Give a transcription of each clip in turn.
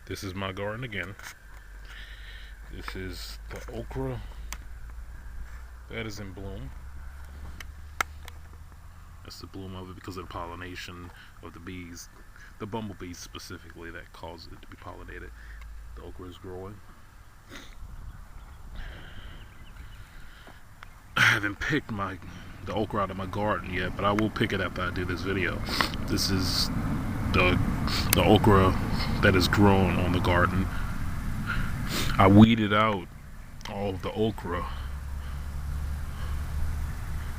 This is my garden again. This is the okra that is in bloom. That's the bloom of it because of the pollination of the bees, the bumblebees specifically, that causes it to be pollinated. The okra is growing. I haven't picked the okra out of my garden yet, but I will pick it after I do this video. This is the okra that is grown on the garden. I weeded out all of the okra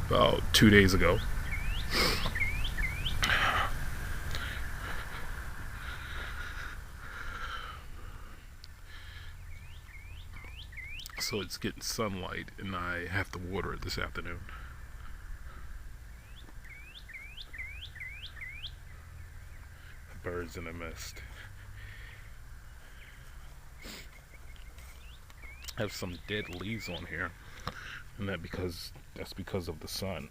about 2 days ago. So it's getting sunlight and I have to water it this afternoon. The birds in the mist. I have some dead leaves on here, and that's because of the sun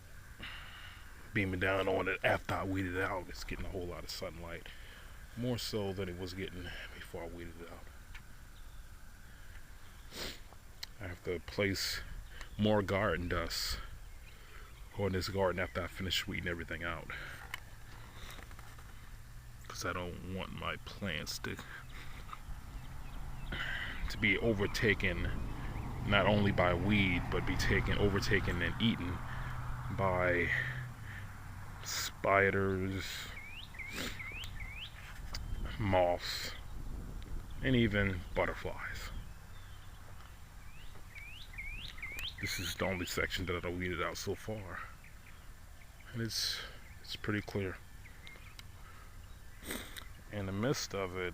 beaming down on it after I weeded it out. It's getting a whole lot of sunlight, more so than it was getting before I weeded it out. I have to place more garden dust on this garden after I finish weeding everything out, because I don't want my plants to be overtaken not only by weed, but be overtaken and eaten by spiders, moths, and even butterflies. This is the only section that I weeded out so far, and it's pretty clear. In the midst of it,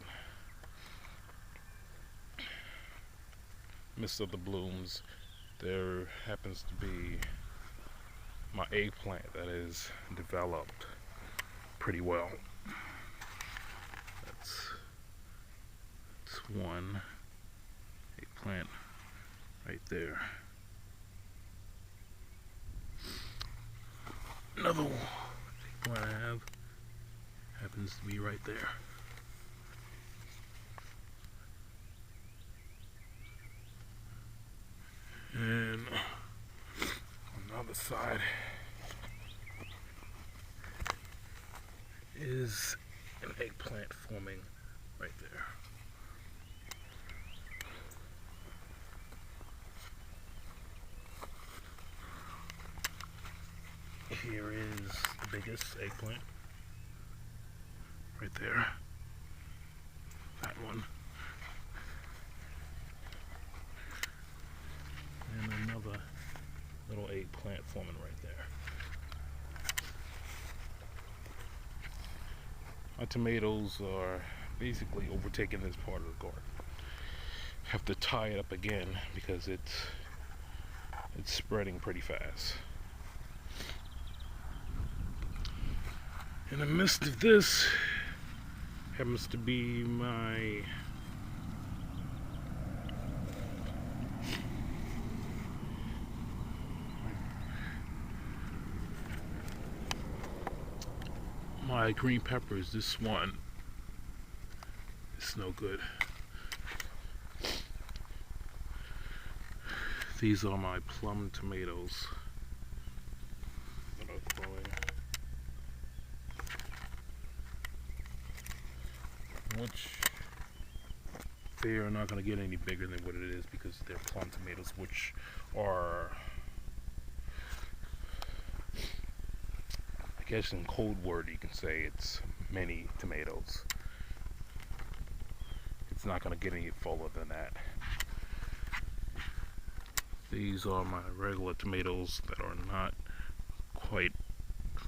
midst of the blooms, there happens to be my eggplant that is developed pretty well. That's one eggplant right there. Another eggplant I have happens to be right there. And on the other side is an eggplant forming right there. Here is the biggest eggplant right there. That one. And another little eggplant forming right there. My tomatoes are basically overtaking this part of the garden. Have to tie it up again because it's spreading pretty fast. In the midst of this happens to be my green peppers. This one is no good. These are my plum tomatoes that are growing, which they are not going to get any bigger than what it is because they're plum tomatoes, which are, I guess in code word you can say it's mini tomatoes. It's not going to get any fuller than that. These are my regular tomatoes that are not quite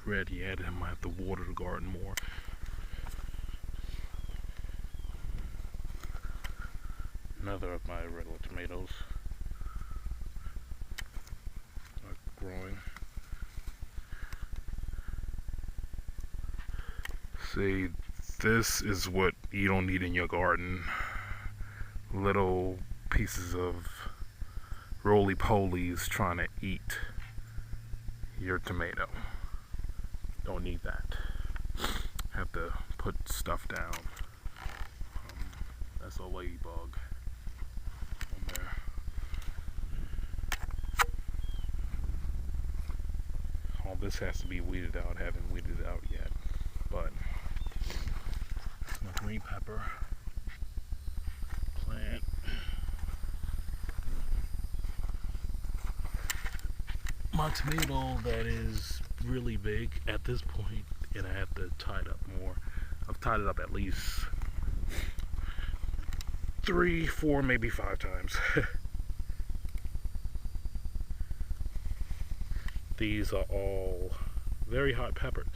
ready yet. I might have to water the garden more. Another of my regular tomatoes are growing. See, this is what you don't need in your garden. Little pieces of roly-polies trying to eat your tomato. Don't need that. Have to put stuff down. That's a ladybug on there. All this has to be weeded out. I haven't weeded it out yet, but it's my green pepper plant. My tomato that is really big at this point, and I have to tie it up more. I've tied it up at least 3, 4, maybe 5 times. These are all very hot peppers.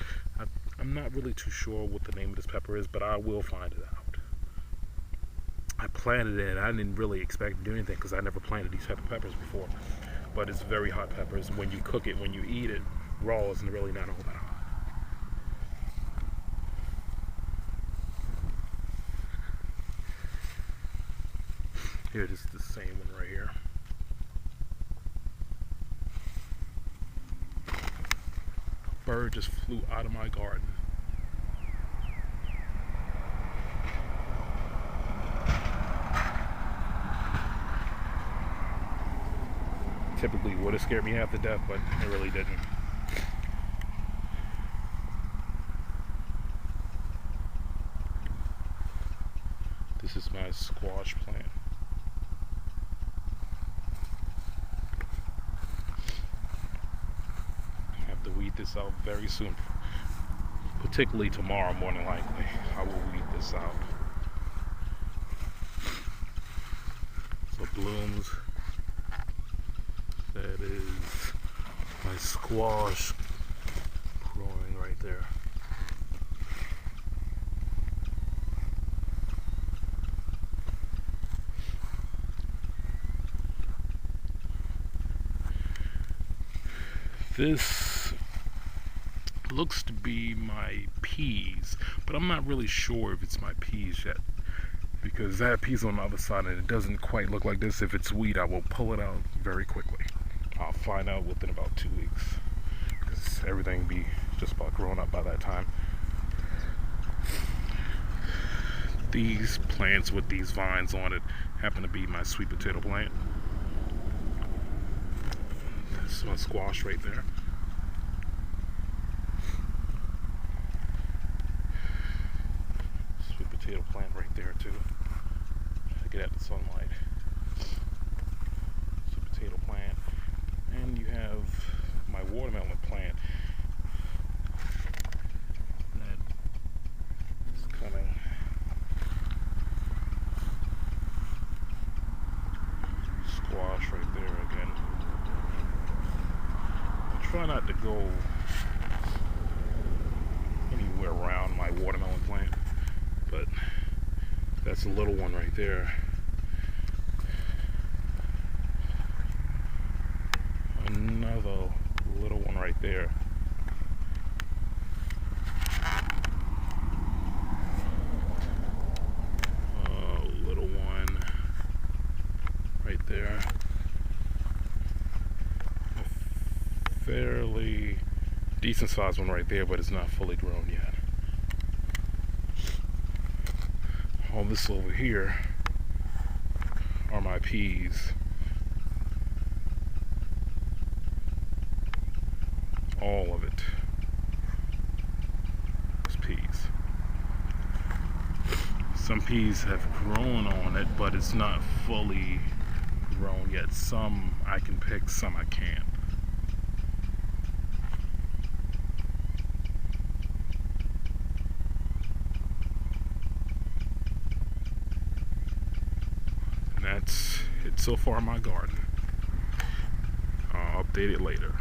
I'm not really too sure what the name of this pepper is, but I will find it out. I planted it, and I didn't really expect to do anything because I never planted these type of peppers before. But it's very hot peppers. When you cook it, when you eat it raw, it's really not all that hot. Here, this is the same one right here. A bird just flew out of my garden. Typically would have scared me half to death, but it really didn't. This is my squash plant. I have to weed this out very soon, particularly tomorrow more than likely. I will weed this out. So blooms. That is my squash growing right there. This looks to be my peas, but I'm not really sure if it's my peas yet, because that peas on the other side and it doesn't quite look like this. If it's wheat, I will pull it out very quickly. I'll find out within about 2 weeks, because everything will be just about grown up by that time. These plants with these vines on it happen to be my sweet potato plant. This is my squash right there. Sweet potato plant right there too. To get at the sunlight. Sweet potato plant. And you have my watermelon plant that is coming. Squash right there again. I try not to go anywhere around my watermelon plant, but that's a little one right there. Another little one right there. Little one right there. A fairly decent sized one right there, but it's not fully grown yet. All this over here are my peas. All of it is peas. Some peas have grown on it, but it's not fully grown yet. Some I can pick, some I can't. And that's it so far in my garden. I'll update it later.